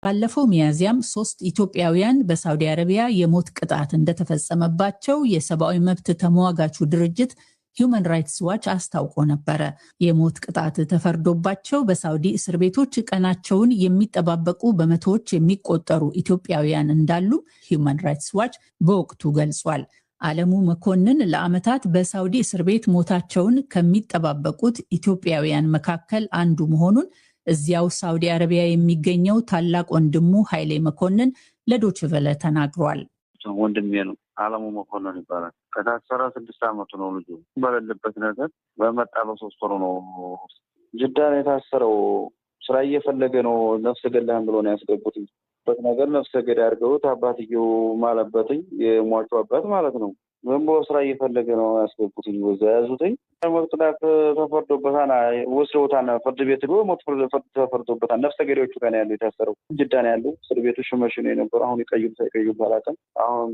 ባለፈው ሚያዝያም 3 ኢትዮጵያውያን በሳውዲ አረቢያ የሞት ቅጣት እንደተፈጸመባቸው የሰብአዊ መብት ተሟጋቹ ድርጅት ሂዩማን ራይትስ ዋች አስታውቆ ነበረ። የሞት ቅጣት ተፈርዶባቸው በሳውዲ እስር ቤቶች ቀናቸውን የሚጠባበቁ በመቶዎች የሚቆጠሩ ኢትዮጵያውያን እንዳሉ ሂዩማን ራይትስ ዋች በወቅቱ ገልጿል። አለሙ መኮንን ለዓመታት በሳውዲ እስር ቤት ሞታቸውን ከሚጠባበቁት ኢትዮጵያውያን መካከል አንዱ መሆኑን እዚያው ሳውዲ አረቢያ የሚገኘው ታላቅ ወንድሙ ኃይሌ መኮንን ለዶይቼ ቬለ ተናግሯል። ወንድሜ ነው፣ አለሙ መኮንን ይባላል። ከታሰረ 6 ዓመቱ ነው። ልጁ በሌለበት ነገር በመጣለው 3 ወር ነው። ጅዳ ነው የታሰረው። ስራ እየፈለገ ነው። ነፍሰ ገዳይ ብሎ ነው ያስገቡት። በት ነገር ነፍሰ ገዳይ አድርገውት አባትየው ማለበትኝ የሟቹ አባት ማለት ነው። ወንቦ ስራ እየፈለገ ነው ያስገቡት። ወዛ ያዙትኝ መቅጣት ተፈርዶበታል። ወስደውታል። ፍርድ ቤት ሄዶ ሞት ተፈርዶበታል። ነፍሰ ገዳዮቹ ጋር ነው ያለው። የታሰረው ጅዳ ነው ያለው። እስር ቤቱ ሽመሽ ነው የነበረው። አሁን ይቀዩት አላውቅም። አሁን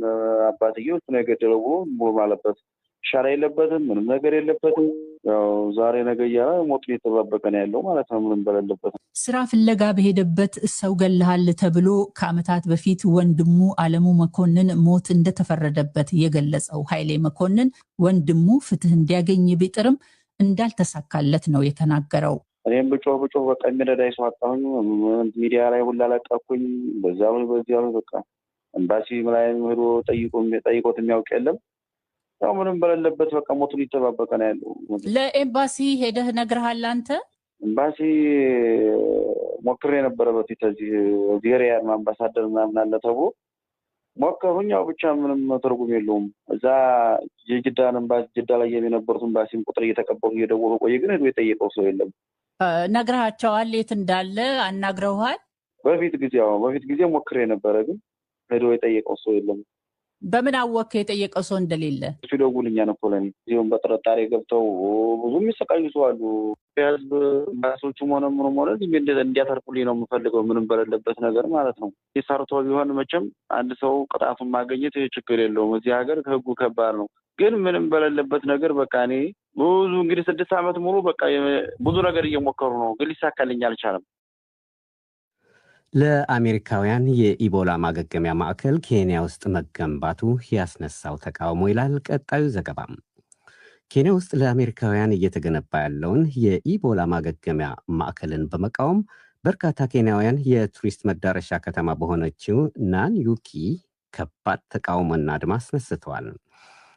አባትየው እሱ ነው የገደለው ብሎ ማለበት ሻራ የለበትም፣ ምንም ነገር የለበትም። ያው ዛሬ ነገ እያለ ሞት እየተጠባበቀ ነው ያለው ማለት ነው። ምንም በሌለበት ስራ ፍለጋ በሄደበት ሰው ገለሃል ተብሎ ከዓመታት በፊት ወንድሙ አለሙ መኮንን ሞት እንደተፈረደበት የገለጸው ኃይሌ መኮንን ወንድሙ ፍትህ እንዲያገኝ ቢጥርም እንዳልተሳካለት ነው የተናገረው። እኔም ብጮህ በቃ የሚረዳኝ ሰው አጣሁኝ። ሚዲያ ላይ ሁላ ለቀኩኝ። በዚያው በቃ ኤምባሲ ላይ ሄዶ ጠይቆት የሚያውቅ የለም። ያው ምንም በሌለበት በቃ ሞቱን እየተጠባበቀ ነው ያለው። ለኤምባሲ ሄደህ ነግረሃል አንተ? ኤምባሲ ሞክሬ የነበረ በፊት እዚህ ሪያድ አምባሳደር ምናምን አለ ተብሎ ሞከሩኝ። ያው ብቻ ምንም ትርጉም የለውም። እዛ የጅዳን ኤምባሲ ጅዳ ላይ የነበሩት ኤምባሲም ቁጥር እየተቀበሉ እየደወሉ ቆየ፣ ግን ሄዶ የጠየቀው ሰው የለም። ነግረሃቸዋል? የት እንዳለ አናግረውሃል? በፊት ጊዜ ሞክሬ ነበረ፣ ግን ሄዶ የጠየቀው ሰው የለም። በምን አወከ የጠየቀው ሰው እንደሌለ? ሲደውልኛ ነው ፖለኒ ዚሁን በጥርጣሬ ገብተው ብዙ የሚሰቃዩ ሰው አሉ። ህዝብ ባሶቹም ሆነ ምንም ሆነ እንዲያተርፉልኝ ነው የምፈልገው፣ ምንም በሌለበት ነገር ማለት ነው። ሰርቶ ቢሆን መቼም አንድ ሰው ቅጣቱን ማግኘት ችግር የለውም። እዚህ ሀገር ህጉ ከባድ ነው። ግን ምንም በሌለበት ነገር በቃ እኔ ብዙ እንግዲህ 6 ዓመት ሙሉ በቃ ብዙ ነገር እየሞከሩ ነው፣ ግን ሊሳካልኝ አልቻለም። ለአሜሪካውያን የኢቦላ ማገገሚያ ማዕከል ኬንያ ውስጥ መገንባቱ ያስነሳው ተቃውሞ ይላል ቀጣዩ ዘገባም። ኬንያ ውስጥ ለአሜሪካውያን እየተገነባ ያለውን የኢቦላ ማገገሚያ ማዕከልን በመቃወም በርካታ ኬንያውያን የቱሪስት መዳረሻ ከተማ በሆነችው ናንዩኪ ከባድ ተቃውሞና አድማ አስነስተዋል።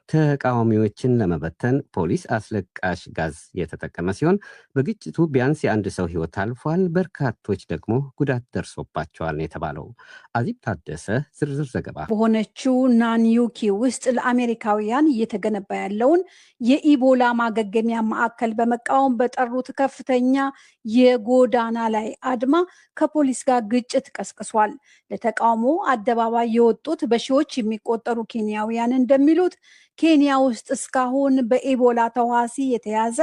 ተቃዋሚዎችን ለመበተን ፖሊስ አስለቃሽ ጋዝ የተጠቀመ ሲሆን በግጭቱ ቢያንስ የአንድ ሰው ሕይወት አልፏል። በርካቶች ደግሞ ጉዳት ደርሶባቸዋል የተባለው። አዚብ ታደሰ ዝርዝር ዘገባ። በሆነችው ናንዩኪ ውስጥ ለአሜሪካውያን እየተገነባ ያለውን የኢቦላ ማገገሚያ ማዕከል በመቃወም በጠሩት ከፍተኛ የጎዳና ላይ አድማ ከፖሊስ ጋር ግጭት ቀስቅሷል። ለተቃውሞ አደባባይ የወጡት በሺዎች የሚቆጠሩ ኬንያውያን እንደሚሉት ኬንያ ውስጥ እስካሁን በኢቦላ ተዋሲ የተያዘ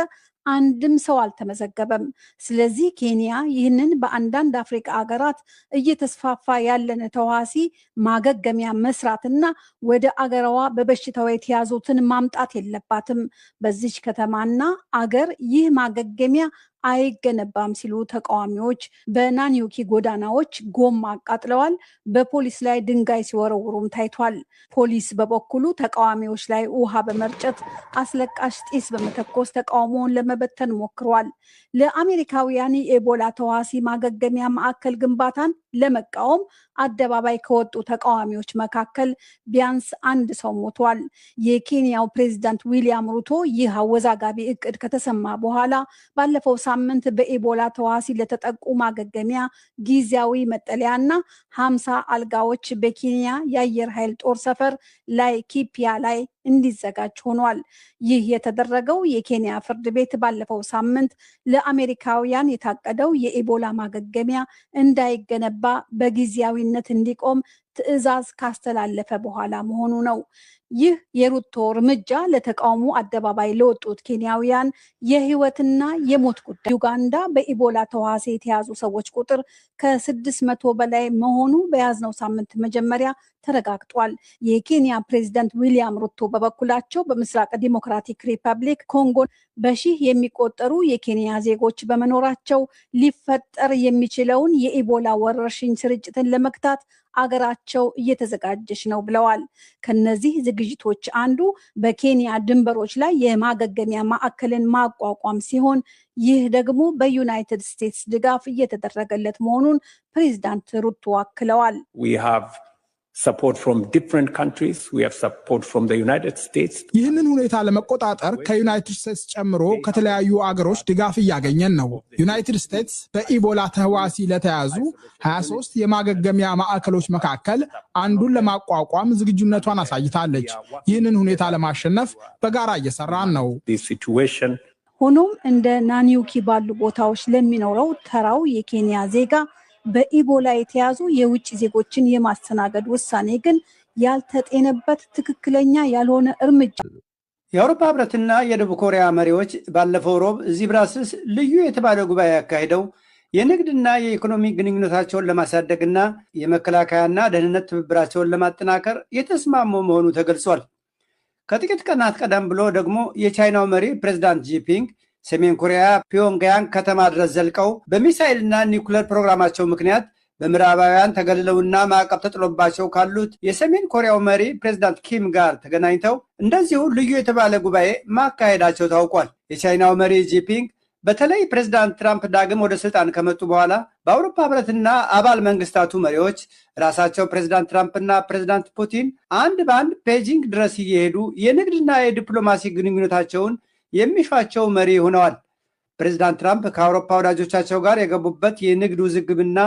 አንድም ሰው አልተመዘገበም። ስለዚህ ኬንያ ይህንን በአንዳንድ አፍሪካ ሀገራት እየተስፋፋ ያለን ተዋሲ ማገገሚያ መስራትና ወደ አገሯ በበሽታው የተያዙትን ማምጣት የለባትም። በዚች ከተማና አገር ይህ ማገገሚያ አይገነባም ሲሉ ተቃዋሚዎች በናንዩኪ ጎዳናዎች ጎማ አቃጥለዋል። በፖሊስ ላይ ድንጋይ ሲወረውሩም ታይቷል። ፖሊስ በበኩሉ ተቃዋሚዎች ላይ ውሃ በመርጨት አስለቃሽ ጢስ በመተኮስ ተቃውሞውን ለመበተን ሞክሯል። ለአሜሪካውያን የኢቦላ ተዋሲ ማገገሚያ ማዕከል ግንባታን ለመቃወም አደባባይ ከወጡ ተቃዋሚዎች መካከል ቢያንስ አንድ ሰው ሞቷል። የኬንያው ፕሬዚዳንት ዊሊያም ሩቶ ይህ አወዛጋቢ እቅድ ከተሰማ በኋላ ባለፈው ሳምንት በኢቦላ ተዋሲ ለተጠቁ ማገገሚያ ጊዜያዊ መጠለያና 50 አልጋዎች በኬንያ የአየር ኃይል ጦር ሰፈር ላይ ኪፒያ ላይ እንዲዘጋጅ ሆኗል። ይህ የተደረገው የኬንያ ፍርድ ቤት ባለፈው ሳምንት ለአሜሪካውያን የታቀደው የኢቦላ ማገገሚያ እንዳይገነባ በጊዜያዊነት እንዲቆም ትዕዛዝ ካስተላለፈ በኋላ መሆኑ ነው። ይህ የሩቶ እርምጃ ለተቃውሞ አደባባይ ለወጡት ኬንያውያን የህይወትና የሞት ጉዳይ። ዩጋንዳ በኢቦላ ተዋሲ የተያዙ ሰዎች ቁጥር ከ600 በላይ መሆኑ በያዝነው ሳምንት መጀመሪያ ተረጋግጧል። የኬንያ ፕሬዝዳንት ዊሊያም ሩቶ በበኩላቸው በምስራቅ ዲሞክራቲክ ሪፐብሊክ ኮንጎ በሺህ የሚቆጠሩ የኬንያ ዜጎች በመኖራቸው ሊፈጠር የሚችለውን የኢቦላ ወረርሽኝ ስርጭትን ለመግታት አገራቸው እየተዘጋጀች ነው ብለዋል። ከነዚህ ዝግጅቶች አንዱ በኬንያ ድንበሮች ላይ የማገገሚያ ማዕከልን ማቋቋም ሲሆን ይህ ደግሞ በዩናይትድ ስቴትስ ድጋፍ እየተደረገለት መሆኑን ፕሬዝዳንት ሩቶ አክለዋል። support from different countries. We have support from the United States. ይህንን ሁኔታ ለመቆጣጠር ከዩናይትድ ስቴትስ ጨምሮ ከተለያዩ አገሮች ድጋፍ እያገኘን ነው። ዩናይትድ ስቴትስ በኢቦላ ተህዋሲ ለተያዙ 23 የማገገሚያ ማዕከሎች መካከል አንዱን ለማቋቋም ዝግጁነቷን አሳይታለች። ይህንን ሁኔታ ለማሸነፍ በጋራ እየሰራን ነው። ሆኖም እንደ ናኒዩኪ ባሉ ቦታዎች ለሚኖረው ተራው የኬንያ ዜጋ በኢቦላ የተያዙ የውጭ ዜጎችን የማስተናገድ ውሳኔ ግን ያልተጤነበት ትክክለኛ ያልሆነ እርምጃ። የአውሮፓ ህብረትና የደቡብ ኮሪያ መሪዎች ባለፈው ሮብ እዚህ ብራስልስ ልዩ የተባለ ጉባኤ ያካሂደው የንግድና የኢኮኖሚ ግንኙነታቸውን ለማሳደግና የመከላከያና ደህንነት ትብብራቸውን ለማጠናከር የተስማሙ መሆኑ ተገልጿል። ከጥቂት ቀናት ቀደም ብሎ ደግሞ የቻይናው መሪ ፕሬዝዳንት ጂፒንግ ሰሜን ኮሪያ ፒዮንግያንግ ከተማ ድረስ ዘልቀው በሚሳይልና ኒውክሌር ፕሮግራማቸው ምክንያት በምዕራባውያን ተገልለውና ማዕቀብ ተጥሎባቸው ካሉት የሰሜን ኮሪያው መሪ ፕሬዝዳንት ኪም ጋር ተገናኝተው እንደዚሁ ልዩ የተባለ ጉባኤ ማካሄዳቸው ታውቋል። የቻይናው መሪ ጂፒንግ በተለይ ፕሬዝዳንት ትራምፕ ዳግም ወደ ስልጣን ከመጡ በኋላ በአውሮፓ ህብረትና አባል መንግስታቱ መሪዎች ራሳቸው ፕሬዝዳንት ትራምፕና ፕሬዝዳንት ፑቲን አንድ በአንድ ቤጂንግ ድረስ እየሄዱ የንግድና የዲፕሎማሲ ግንኙነታቸውን የሚሿቸው መሪ ሆነዋል። ፕሬዝዳንት ትራምፕ ከአውሮፓ ወዳጆቻቸው ጋር የገቡበት የንግድ ውዝግብና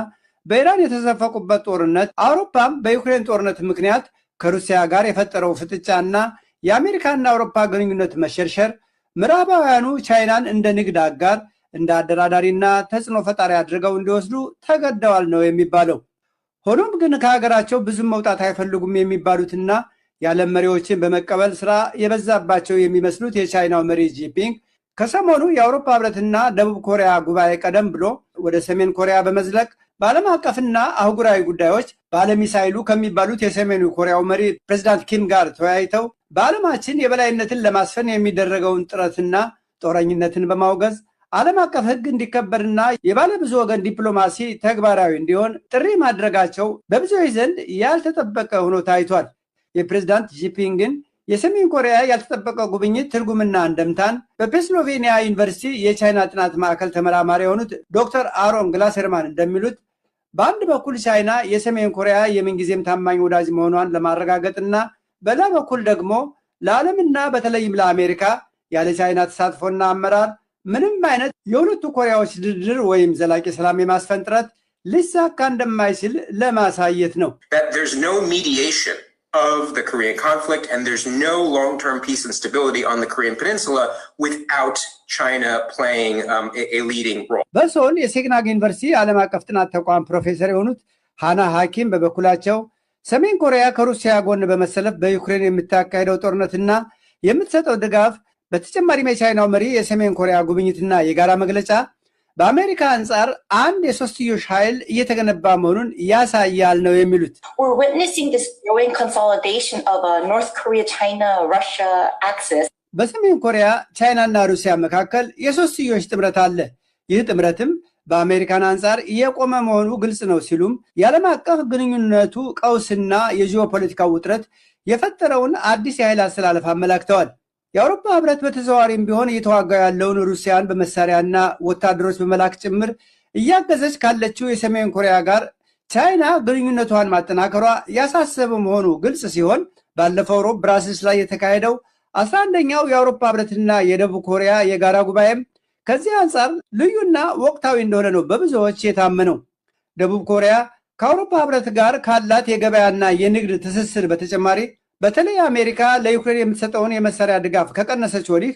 በኢራን የተዘፈቁበት ጦርነት፣ አውሮፓም በዩክሬን ጦርነት ምክንያት ከሩሲያ ጋር የፈጠረው ፍጥጫና የአሜሪካና አውሮፓ ግንኙነት መሸርሸር ምዕራባውያኑ ቻይናን እንደ ንግድ አጋር፣ እንደ አደራዳሪና ተጽዕኖ ፈጣሪ አድርገው እንዲወስዱ ተገደዋል ነው የሚባለው። ሆኖም ግን ከሀገራቸው ብዙም መውጣት አይፈልጉም የሚባሉትና የዓለም መሪዎችን በመቀበል ስራ የበዛባቸው የሚመስሉት የቻይናው መሪ ጂፒንግ ከሰሞኑ የአውሮፓ ህብረትና ደቡብ ኮሪያ ጉባኤ ቀደም ብሎ ወደ ሰሜን ኮሪያ በመዝለቅ በዓለም አቀፍና አህጉራዊ ጉዳዮች ባለሚሳይሉ ከሚባሉት የሰሜኑ ኮሪያው መሪ ፕሬዝዳንት ኪም ጋር ተወያይተው በዓለማችን የበላይነትን ለማስፈን የሚደረገውን ጥረትና ጦረኝነትን በማውገዝ ዓለም አቀፍ ህግ እንዲከበርና የባለ ብዙ ወገን ዲፕሎማሲ ተግባራዊ እንዲሆን ጥሪ ማድረጋቸው በብዙዎች ዘንድ ያልተጠበቀ ሆኖ ታይቷል። የፕሬዝዳንት ጂፒንግን የሰሜን ኮሪያ ያልተጠበቀ ጉብኝት ትርጉምና እንደምታን በፔንስሎቬኒያ ዩኒቨርሲቲ የቻይና ጥናት ማዕከል ተመራማሪ የሆኑት ዶክተር አሮን ግላሰርማን እንደሚሉት በአንድ በኩል ቻይና የሰሜን ኮሪያ የምንጊዜም ታማኝ ወዳጅ መሆኗን ለማረጋገጥና በሌላ በኩል ደግሞ ለዓለምና በተለይም ለአሜሪካ ያለ ቻይና ተሳትፎና አመራር ምንም አይነት የሁለቱ ኮሪያዎች ድርድር ወይም ዘላቂ ሰላም የማስፈን ጥረት ሊሳካ እንደማይችል ለማሳየት ነው። of the Korean conflict, and there's no long-term peace and stability on the Korean Peninsula without China playing a leading role. በሶል የሴግናግ ዩኒቨርሲቲ ዓለም አቀፍ ጥናት ተቋም ፕሮፌሰር የሆኑት ሃና ሐኪም በበኩላቸው ሰሜን ኮሪያ ከሩሲያ ጎን በመሰለፍ በዩክሬን የምታካሄደው ጦርነትና የምትሰጠው ድጋፍ በተጨማሪም የቻይናው መሪ የሰሜን ኮሪያ ጉብኝትና የጋራ መግለጫ በአሜሪካ አንጻር አንድ የሶስትዮሽ ኃይል እየተገነባ መሆኑን ያሳያል ነው የሚሉት። We're witnessing this growing consolidation of a North Korea, China, Russia axis. በሰሜን ኮሪያ ቻይናና ሩሲያ መካከል የሶስትዮሽ ጥምረት አለ። ይህ ጥምረትም በአሜሪካን አንጻር እየቆመ መሆኑ ግልጽ ነው ሲሉም የዓለም አቀፍ ግንኙነቱ ቀውስና የጂኦፖለቲካው ውጥረት የፈጠረውን አዲስ የኃይል አስተላለፍ አመላክተዋል። የአውሮፓ ህብረት በተዘዋዋሪም ቢሆን እየተዋጋ ያለውን ሩሲያን በመሳሪያና ወታደሮች በመላክ ጭምር እያገዘች ካለችው የሰሜን ኮሪያ ጋር ቻይና ግንኙነቷን ማጠናከሯ ያሳሰበ መሆኑ ግልጽ ሲሆን ባለፈው ሮብ ብራስልስ ላይ የተካሄደው 11ኛው የአውሮፓ ህብረትና የደቡብ ኮሪያ የጋራ ጉባኤም ከዚህ አንጻር ልዩና ወቅታዊ እንደሆነ ነው በብዙዎች የታመነው። ደቡብ ኮሪያ ከአውሮፓ ህብረት ጋር ካላት የገበያና የንግድ ትስስር በተጨማሪ በተለይ አሜሪካ ለዩክሬን የምትሰጠውን የመሳሪያ ድጋፍ ከቀነሰች ወዲህ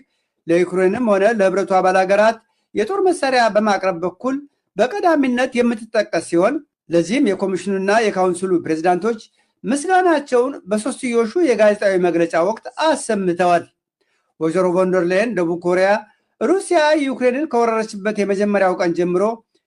ለዩክሬንም ሆነ ለህብረቱ አባል ሀገራት የጦር መሳሪያ በማቅረብ በኩል በቀዳሚነት የምትጠቀስ ሲሆን ለዚህም የኮሚሽኑና የካውንስሉ ፕሬዝዳንቶች ምስጋናቸውን በሶስትዮሹ የጋዜጣዊ መግለጫ ወቅት አሰምተዋል። ወይዘሮ ቮንደር ላየን ደቡብ ኮሪያ ሩሲያ ዩክሬንን ከወረረችበት የመጀመሪያው ቀን ጀምሮ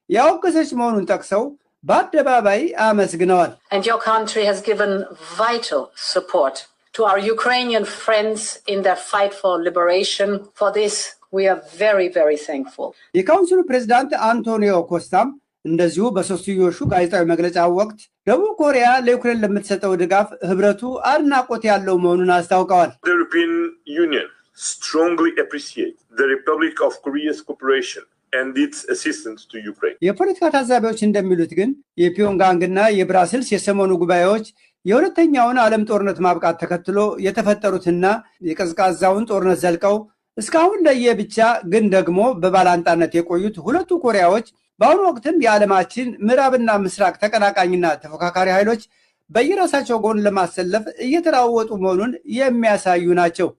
ያወገዘች መሆኑን ጠቅሰው በአደባባይ አመስግነዋል። And your country has given vital support to our Ukrainian friends in their fight for liberation. For this, we are very, very thankful. የካውንስሉ ፕሬዝዳንት አንቶኒዮ ኮስታም እንደዚሁ በሶስትዮሹ ጋዜጣዊ መግለጫ ወቅት ደቡብ ኮሪያ ለዩክሬን ለምትሰጠው ድጋፍ ህብረቱ አድናቆት ያለው መሆኑን አስታውቀዋል። The European Union strongly appreciates the Republic of Korea's cooperation and its assistance to Ukraine. የፖለቲካ ታዛቢዎች እንደሚሉት ግን የፒዮንጋንግና የብራስልስ የሰሞኑ ጉባኤዎች የሁለተኛውን ዓለም ጦርነት ማብቃት ተከትሎ የተፈጠሩትና የቀዝቃዛውን ጦርነት ዘልቀው እስካሁን ለየብቻ ግን ደግሞ በባላንጣነት የቆዩት ሁለቱ ኮሪያዎች በአሁኑ ወቅትም የዓለማችን ምዕራብና ምስራቅ ተቀናቃኝና ተፎካካሪ ኃይሎች በየራሳቸው ጎን ለማሰለፍ እየተራወጡ መሆኑን የሚያሳዩ ናቸው።